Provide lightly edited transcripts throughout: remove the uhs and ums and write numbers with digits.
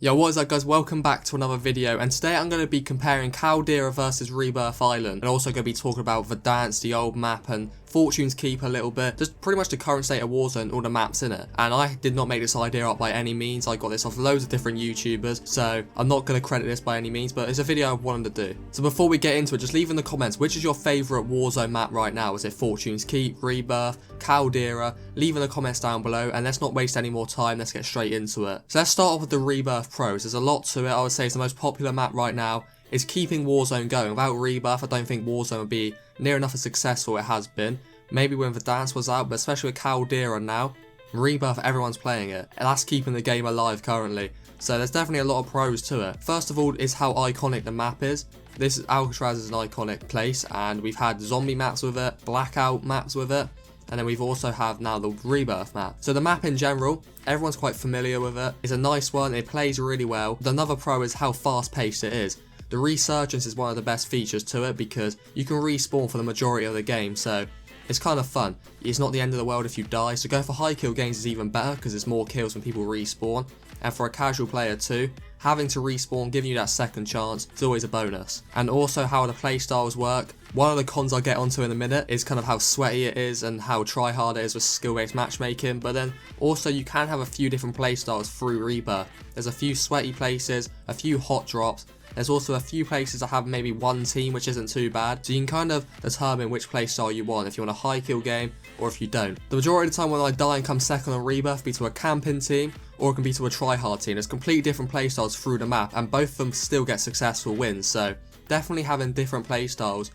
Yo, what is up guys, welcome back to another video, and today I'm going to be comparing Caldera versus Rebirth Island, and also going to be talking about Verdansk, the old map, and Fortune's Keep a little bit, just pretty much the current state of Warzone, all the maps in it. And I did not make this idea up by any means. I got this off loads of different YouTubers, so I'm not going to credit this by any means, but it's a video I wanted to do. So before we get into it, just leave in the comments, which is your favourite Warzone map right now? Is it Fortune's Keep, Rebirth, Caldera? Leave in the comments down below, and let's not waste any more time, let's get straight into it. So let's start off with the Rebirth Pros. There's a lot to it. I would say it's the most popular map right now. It's keeping Warzone going. Without Rebirth, I don't think Warzone would be near enough as successful it has been. Maybe when Verdansk was out, but especially with Caldera now, Rebirth, everyone's playing it, and that's keeping the game alive currently. So there's definitely a lot of pros to it. First of all is how iconic the map is. This Alcatraz is an iconic place, and we've had zombie maps with it, blackout maps with it, and then we've also have now the Rebirth map. So the map in general, everyone's quite familiar with it. It's a nice one, it plays really well. Another pro is how fast paced it is. The resurgence is one of the best features to it because you can respawn for the majority of the game, so it's kind of fun. It's not the end of the world if you die, so going for high kill games is even better because there's more kills when people respawn. And for a casual player too, having to respawn, giving you that second chance, is always a bonus. And also how the playstyles work. One of the cons I'll get onto in a minute is kind of how sweaty it is and how try-hard it is with skill-based matchmaking, but then also you can have a few different playstyles through Rebirth. There's a few sweaty places, a few hot drops. There's also a few places that have maybe one team, which isn't too bad, so you can kind of determine which playstyle you want, if you want a high kill game or if you don't. The majority of the time when I die and come second on Rebirth, be to a camping team or it can be to a try-hard team. There's completely different playstyles through the map, and both of them still get successful wins, so definitely having different playstyles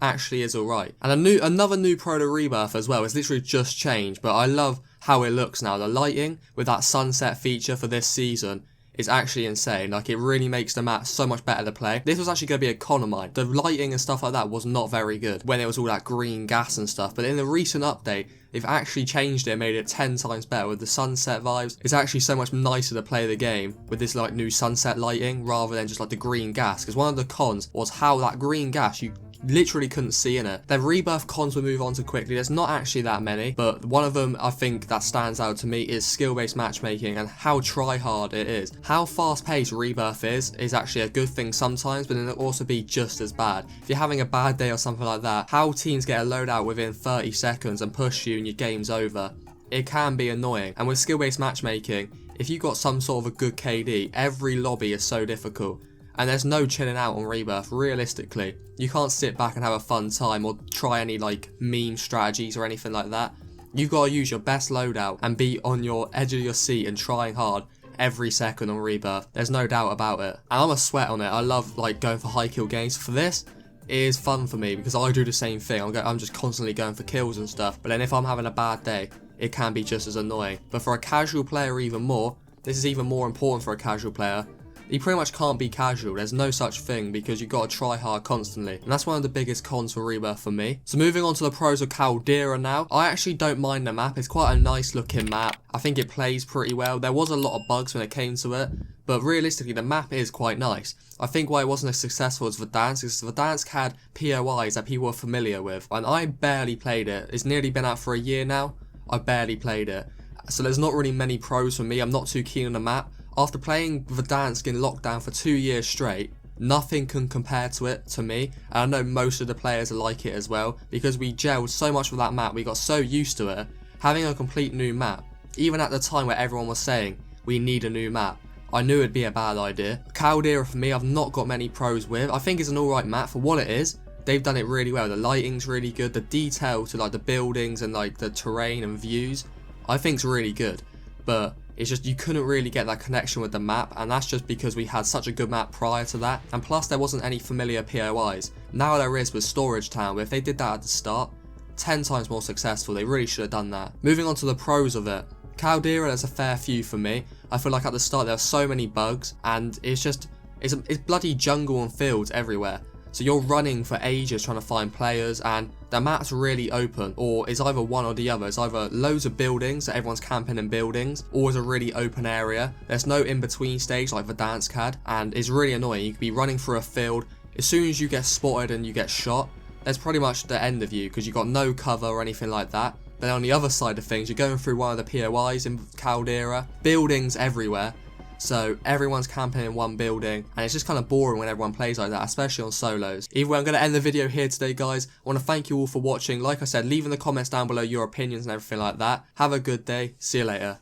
actually is alright. And another new pro to Rebirth as well. It's literally just changed, but I love how it looks now. The lighting with that sunset feature for this season is actually insane. Like, it really makes the map so much better to play. This was actually going to be a con of mine. The lighting and stuff like that was not very good when it was all that green gas and stuff, but in the recent update they've actually changed it and made it 10 times better with the sunset vibes. It's actually so much nicer to play the game with this like new sunset lighting rather than just like the green gas, because one of the cons was how that green gas, you literally couldn't see in it. The Rebirth cons we'll move on to quickly. There's not actually that many, but one of them I think that stands out to me is skill-based matchmaking and how try-hard it is. How fast-paced Rebirth is actually a good thing sometimes, but then it'll also be just as bad. If you're having a bad day or something like that, how teams get a loadout within 30 seconds and push you and your game's over, it can be annoying. And with skill-based matchmaking, if you got some sort of a good KD, every lobby is so difficult. And there's no chilling out on Rebirth, realistically. You can't sit back and have a fun time or try any like meme strategies or anything like that. You've got to use your best loadout and be on your edge of your seat and trying hard every second on Rebirth. There's no doubt about it. And I'm a sweat on it. I love like going for high kill games. For this, it is fun for me because I do the same thing. I'm just constantly going for kills and stuff. But then if I'm having a bad day, it can be just as annoying. But for a casual player even more, this is even more important for a casual player. You pretty much can't be casual. There's no such thing because you've got to try hard constantly. And that's one of the biggest cons for Rebirth for me. So moving on to the pros of Caldera now. I actually don't mind the map. It's quite a nice looking map. I think it plays pretty well. There was a lot of bugs when it came to it, but realistically the map is quite nice. I think why it wasn't as successful as Verdansk is Verdansk had POIs that people were familiar with, and I barely played it. It's nearly been out for a year now. I barely played it. So there's not really many pros for me. I'm not too keen on the map. After playing Verdansk in lockdown for 2 years straight, nothing can compare to it to me, and I know most of the players like it as well, because we gelled so much with that map, we got so used to it. Having a complete new map, even at the time where everyone was saying, we need a new map, I knew it'd be a bad idea. Caldera for me, I've not got many pros with. I think it's an alright map for what it is. They've done it really well. The lighting's really good, the detail to like the buildings and like the terrain and views, I think's really good, but it's just you couldn't really get that connection with the map, and that's just because we had such a good map prior to that, and plus there wasn't any familiar POIs. Now there is with Storage Town, but if they did that at the start, 10 times more successful. They really should have done that. Moving on to the pros of it. Caldera, there's a fair few for me. I feel like at the start there are so many bugs, and it's bloody jungle and fields everywhere. So you're running for ages trying to find players, and the map's really open, or it's either one or the other. It's either loads of buildings, so everyone's camping in buildings, or it's a really open area. There's no in-between stage like Verdansk had, and it's really annoying. You could be running through a field, as soon as you get spotted and you get shot, that's pretty much the end of you, because you've got no cover or anything like that. Then on the other side of things, you're going through one of the POIs in Caldera, buildings everywhere, so everyone's camping in one building, and it's just kind of boring when everyone plays like that, especially on solos. Either way, I'm going to end the video here today, guys. I want to thank you all for watching. Like I said, leave in the comments down below your opinions and everything like that. Have a good day. See you later.